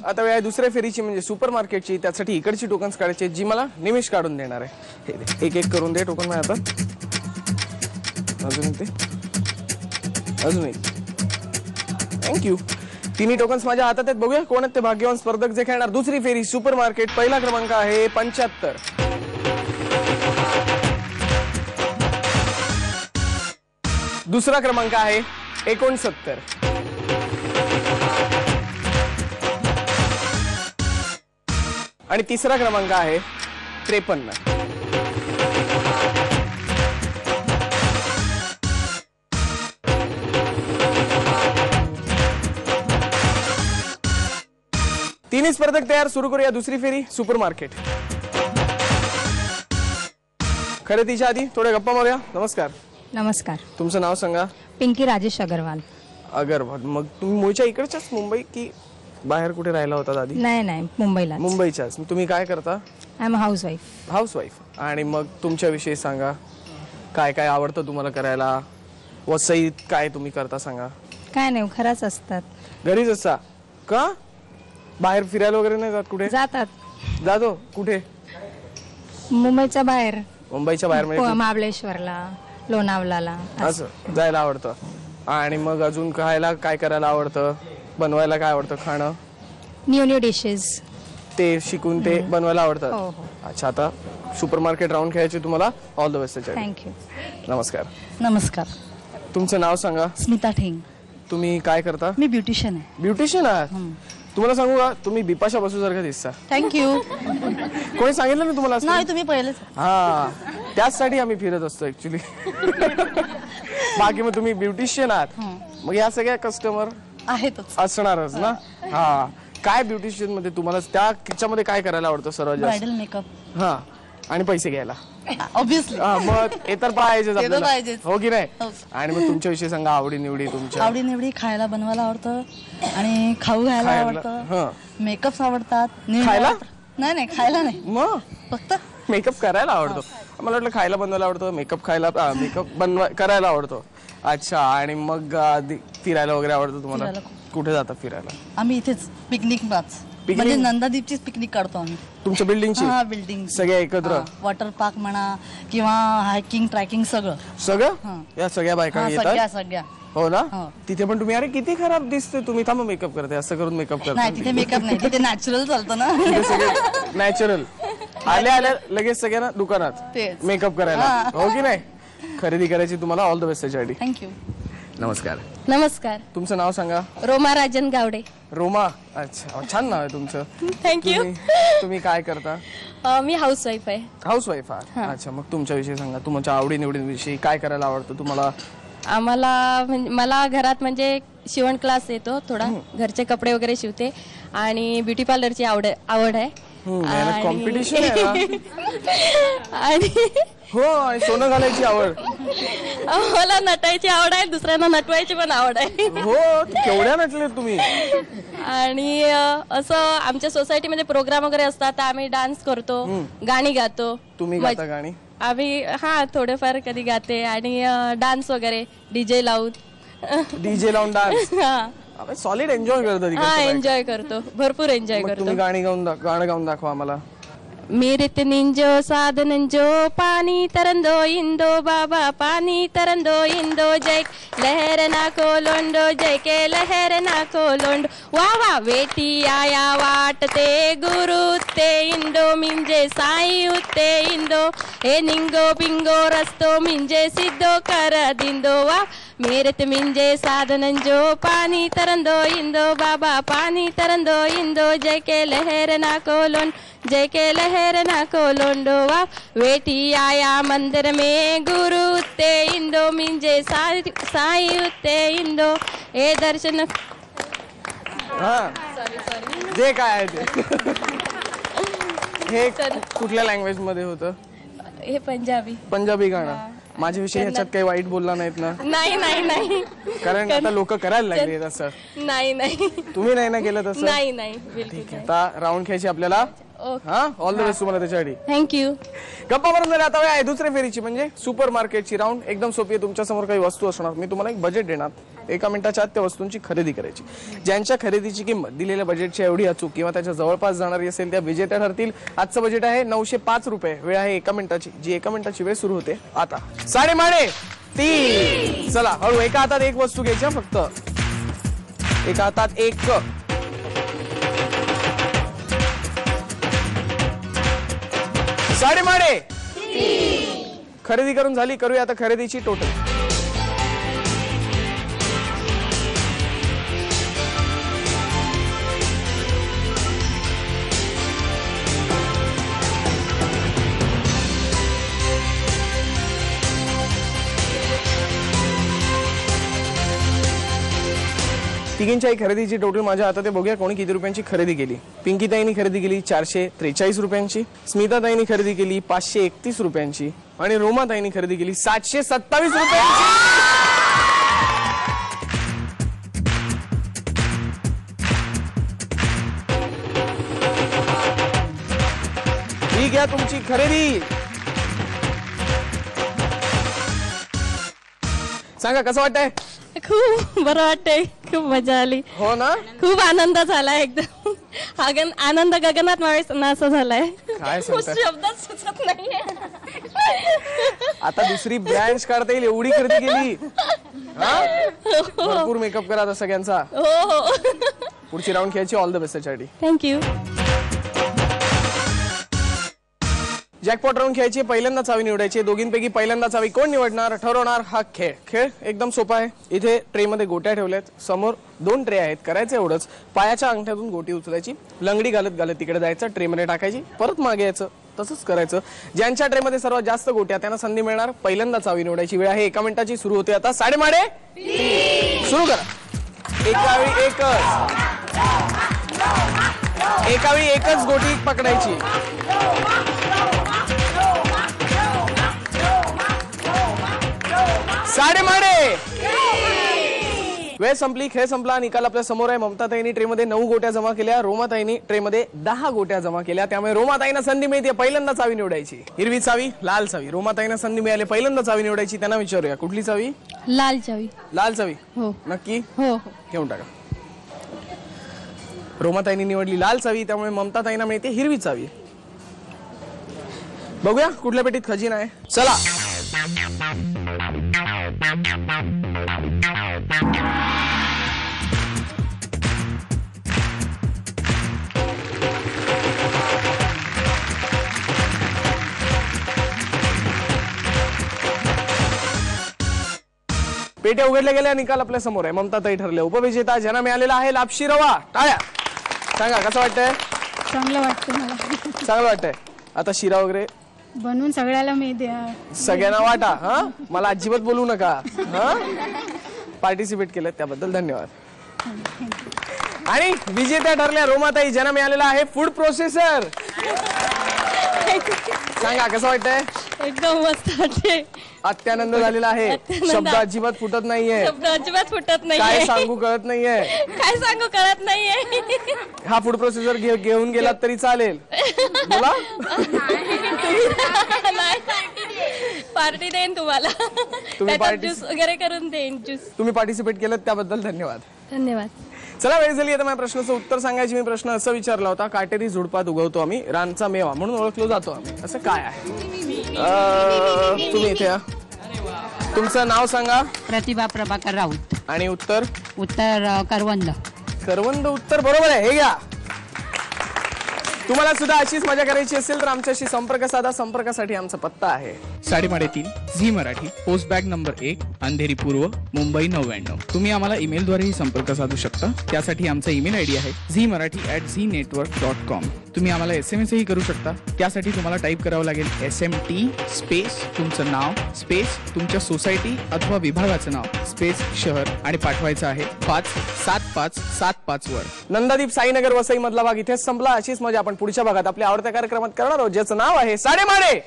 आता वेळ आहे दुसऱ्या फेरीची म्हणजे सुपर मार्केटची. त्यासाठी इकडची टोकन्स काढायची जी मला निमिष काढून देणार आहे. एक एक करून दे टोकन माझ्या हातात. अजून एक दे, अजून एक. थँक्यू. तिन्ही टोकन्स माझ्या हातात आहेत. बघूया कोण आहेत ते भाग्यवान स्पर्धक जे खेळणार दुसरी फेरी सुपर मार्केट. पहिला क्रमांक आहे 75. दुसरा क्रमांक आहे 69. आणि तिसरा क्रमांक आहे 53. तिन्ही स्पर्धक तयार. सुरू करूया दुसरी फेरी सुपर मार्केट. खरेदीच्या आधी थोडे गप्पा मारूया. नमस्कार. नमस्कार. तुमचं नाव सांगा. पिंकी राजेश अग्रवाल. अग्रवाल. मग तुम्ही मूळच्या इकडच्याच मुंबई की बाहेर कुठे राहिला होता आधी? नाही नाही, मुंबईला. मुंबईच्याच. तुम्ही काय करता? I am housewife. हाऊसवाईफ. आणि मग तुमच्याविषयी सांगा. काय काय आवडतं तुम्हाला करायला? वसईत काय तुम्ही करता सांगा. काय नाही, खरंच असतात. घरीच असता का? बाहेर फिरायला वगैरे नाही जात? कुठे जातात? जातो. कुठे? मुंबईच्या बाहेर. मुंबईच्या बाहेर म्हणजे महाबळेश्वरला, लोणावळ्याला असं जायला आवडतं. आणि मग अजून खायला काय करायला आवडतं? बनवायला काय आवडतं? खाणं न्यू डिशेस ते शिकून ते बनवायला आवडतं. हो हो. अच्छा. आता सुपर मार्केट राऊंड खेळायची तुम्हाला. All the best. थँक्यू. नमस्कार. नमस्कार. तुमचं नाव सांगा. स्मिता ठेंग. तुम्ही काय करता? मी ब्युटिशियन आहे. ब्युटिशियन आहात? तुम्हाला सांगू का तुम्ही बिपाशा बसू सारखं दिसता. थँक्यू. कोणी सांगितलं मी तुम्हाला? नाही, तुम्ही पहिलेच. हा, त्याचसाठी आम्ही फिरत असतो ऍक्च्युली. बाकी मग तुम्ही ब्युटिशियन आहात. मग या सगळ्या कस्टमर आहेतच असणारच ना. हा. काय ब्युटिशियन मध्ये तुम्हाला त्याच्यामध्ये काय करायला आवडतं सर्वात जास्त? Bridal makeup. हा. आणि पैसे घ्यायला ऑब्विसली. मग हे तर पाहिजेच आपल्याला, पाहिजेच. हो की नाही? आणि मग तुमच्याविषयी सांगा. आवडी निवडी तुमच्या. आवडी निवडी खायला बनवायला आवडतं आणि खाऊ घ्यायला खायला. आवडतं. मेकअप आवडतात. खायला? नाही नाही, खायला नाही, मग फक्त मेकअप करायला आवडतो. मला वाटलं खायला बनवायला आवडतं. मेकअप करायला आवडतो. अच्छा. आणि मग फिरायला वगैरे आवडतं तुम्हाला? फिरायला कुठे जाता फिरायला? आम्ही इथेच पिकनिक म्हणजे नंदादीपचीच पिकनिक काढतो आम्ही. तुमच्या बिल्डिंगची? हा, बिल्डिंग सगळे एकत्र. वॉटर पार्क म्हणा किंवा हायकिंग ट्रॅकिंग सगळं. या सगळ्या बायका येतात? सगळ्या. हो ना. तिथे पण तुम्ही अरे किती खराब दिसते तुम्ही, थांबा मेकअप करते असं करून मेकअप करते. नाही, तिथे मेकअप नाही, तिथे नॅचरल चालतं ना. नॅचरल. आल्या लगेच सगळ्यांना दुकानात मेकअप करायला, हो की नाही? खरेदी करायची तुम्हाला. ऑल द बेस्ट त्याच्यासाठी. थँक्यू. नमस्कार. नमस्कार. तुमचं नाव सांगा. रोमा राजन गावडे. रोमा. अच्छा, छान नाव आहे तुमचं. थँक्यू. तुम्ही काय करता? मी हाऊसवाईफ आहे. हाऊसवाईफ आहात. अच्छा. मग तुमच्याविषयी सांगा. तुमच्या आवडी निवडीविषयी काय करायला आवडतं तुम्हाला? मला घरात म्हणजे शिवण क्लास येतो थोडा. घरचे कपडे वगैरे शिवते आणि ब्युटी पार्लरची आवड आहे. कॉम्पिटिशन आहे ना. आणि हो, आणि सोनं घालायची आवड. मला नटायची आवड आहे, दुसऱ्यांना नटवायची पण आवड आहे. हो, केवढ्या नटले तुम्ही. आणि असं आमच्या सोसायटीमध्ये प्रोग्राम वगैरे असतात तर आम्ही डान्स करतो, गाणी गातो. तुम्ही गाता गाणी? आम्ही थोडेफार कधी गाते. आणि डान्स वगैरे डीजे लावून डान्स. सॉलिड एन्जॉय करतो. एन्जॉय करतो, भरपूर एन्जॉय करतो. तुम्ही गाणं गाऊन दाखवा आम्हाला. मीरित निंजो साध नंजो पानी तरंदो इंदो बाबा पानी तरंदो इंदो जय लहर ना कोलोंडो जय के लहर ना कोलोंडो वा वा वेटी आया वाटते गुरु ते इंदो मिंजे साई उत्ते इंदो हे निंगो बिंगो रस्तो मिंजे सिद्धो कर दिंदो वा मेरत मिंजे साधनंजो पानी तरंदो इंदो बाबा पानी तरंदो इंदो जय के लहर ना कोलोंड जय के लहर ना कोलोंडो वा वेटी आया मंदिर में गुरु उत्ते इंदो मिंजे साई उत्ते इंदो हे दर्शन. जे काय आहे ते. हे कुठल्या लँग्वेज मध्ये होतं? हे पंजाबी गाणं. माझ्याविषयी ह्याच्यात काही वाईट बोलला नाहीत ना? नाही नाही नाही, कारण आता लोक करायला लागले तसं. नाही नाही, तुम्ही नाही ना केलं तसं? नाही नाही, ठीक आहे. आता राऊंड खेळायची आपल्याला. ऑल द बेस्ट तुम्हाला त्याच्यासाठी. थँक्यू. गप्पा मारून झाले. आता आहे दुसऱ्या फेरीची म्हणजे सुपर मार्केटची राऊंड. एकदम सोपी आहे. तुमच्या समोर काही वस्तू असणार, मी तुम्हाला एक बजेट देणार. 1 मिनिटाच्या आत त्या वस्तूंची खरेदी करायची. ज्यांच्या खरेदीची किंमत दिलेल्या बजेटच्या एवढी अचूक किंवा त्याच्या जवळपास जाणारी असेल त्या विजेत्या ठरतील. आजचं बजेट आहे 905 रुपये. वेळ आहे 1 मिनिटाची, जी 1 मिनिटाची वेळ सुरू होते आता. साडेमाडे 3. चला हळू, एका हातात एक वस्तू घ्यायची फक्त, एका हातात एक. साडेमाडे खरेदी करून झाली. करूया आता खरेदीची टोटल. तिघींच्याही खरेदीची टोटल माझ्या हातात आहे. बघूया कोणी किती रुपयांची खरेदी केली. पिंकीताईंनी खरेदी केली 443 रुपयांची, स्मिताताईंनी खरेदी केली 531 रुपयांची आणि रोमाताईंनी खरेदी केली 727 रुपयांची. ही घ्या तुमची खरेदी. सांगा कसं वाटतंय? खूप बरं वाटतंय, खूप मजा आली. हो ना, खूप आनंद झाला एकदम. आनंद गगनात नासा झालाय. काय सांगताय? शब्दात सुचत नाहीये. आता दुसरी ब्रँच काढता येईल एवढी खरेदी केली. भरपूर मेकअप करा आता सगळ्यांचा. हो. पुढची राऊंड खेळायची. ऑल द बेस्ट त्याच्यासाठी. थँक्यू. जॅकपॉट राऊंड खेळायची. पहिल्यांदा चावी निवडायची. दोघींपैकी पहिल्यांदा चावी कोण निवडणार ठरवणार हा खेळ. खेळ एकदम सोपा आहे. इथे ट्रे मध्ये गोट्या ठेवल्यात. समोर 2 ट्रे आहेत. करायचं एवढंच, पायाच्या अंगठ्यातून गोटी उचलायची, लंगडी घालत घालत तिकडे जायचं, ट्रे मध्ये टाकायची, परत मागे यायचं, तसंच करायचं. ज्यांच्या ट्रे मध्ये सर्वात जास्त गोट्या त्यांना संधी मिळणार. पहिल्यांदा चावी निवडायची. वेळ आहे 1 मिनिटाची. सुरू होते आता. साडेमाडे सुरू करा. एकावेळी एकच गोटी पकडायची. साडेमाडे वेळ संपली. खेळ संपला. निकाल आपल्या समोर आहे. ममताताईंनी ट्रे मध्ये 9 गोट्या जमा केल्या. रोमाताईंनी ट्रे मध्ये 10 गोट्या जमा केल्या. त्यामुळे रोमाताईंना संधी मिळते पहिल्यांदा चावी निवडायची. हिरवी चावी, लाल चावी. रोमाताईंना संधी मिळाली पहिल्यांदा चावी निवडायची. त्यांना विचारूया कुठली चावी? लाल चावी. लाल चावी. हो. नक्की? हो. घेऊन टाका. रोमाताईंनी निवडली लाल चावी, त्यामुळे ममताताईंना मिळते हिरवी चावी. बघूया कुठल्या पेटीत खजिना आहे. चला. पेट्या उघडल्या गेल्या. निकाल आपल्या समोर आहे. ममताताई ठरले उपविजेता. ज्यांना मिळालेला आहे लापशी रवा. टाळ्या. सांगा कसं वाटतंय? चांगलं वाटतं मला. चांगलं वाटतंय. आता शिरा वगैरे बनवून सगळ्याला मी द्या. सगळ्यांना वाटा. हा, मला अजिबात बोलू नका. हा, पार्टिसिपेट केलं त्याबद्दल धन्यवाद. आणि विजेत्या ठरल्या रोमाताई. ज्यांना मिळालेला आहे फूड प्रोसेसर. सांगा कसं वाटतंय? एकदम मस्त वाटते. अत्यानंद झालेला आहे. शब्द अजिबात फुटत नाहीये. शब्द अजिबात फुटत नाहीये. काय सांगू कळत नाहीये. काय सांगू कळत नाहीये. हा फूड प्रोसेसर घेऊन गेलात तरी चालेल. बोला. पार्टी देईन तुम्हाला. तुम्ही ज्यूस वगैरे करून देईन. ज्यूस. तुम्ही पार्टिसिपेट केलं त्याबद्दल धन्यवाद. धन्यवाद. चला वेळ झाली आता माझ्या प्रश्नाचं उत्तर सांगायची. मी प्रश्न असा विचारला होता, काटेरी झुडपात उगवतो आम्ही, रानचा मेवा म्हणून ओळखलो जातो आम्ही, असं काय आहे? तुम्ही इथे या. तुमचं नाव सांगा. प्रतिभा प्रभाकर राऊत. आणि उत्तर? उत्तर करवंद. करवंद उत्तर बरोबर आहे. हे घ्या. तुम्हाला सुद्धा अशीच मजा करायची असेल तर आमच्याशी संपर्क साधा. संपर्कासाठी आमचा पत्ता आहे 3:30 Zee Marathi, post bag number 1, Andheri पूर्व, मुंबई 99. तुम्ही आम्हाला ईमेलद्वारेही संपर्क साधू शकता. त्यासाठी आमचा ईमेल आयडी आहे zmarathi@znetwork.com. तुम्ही आम्हाला SMS ही करू शकता. त्यासाठी तुम्हाला टाईप करावं लागेल SMT स्पेस तुमचं नाव स्पेस तुमच्या सोसायटी अथवा विभागाचं नाव स्पेस शहर आणि पाठवायचं आहे 57575 वर. नंदादीप साईनगर वसई मधला भाग इथेच संपला. अशीच मजा आपण पुढच्या भागात आपल्या आवडत्या कार्यक्रमात करणार आहोत, ज्याचं नाव आहे साडेमाडे.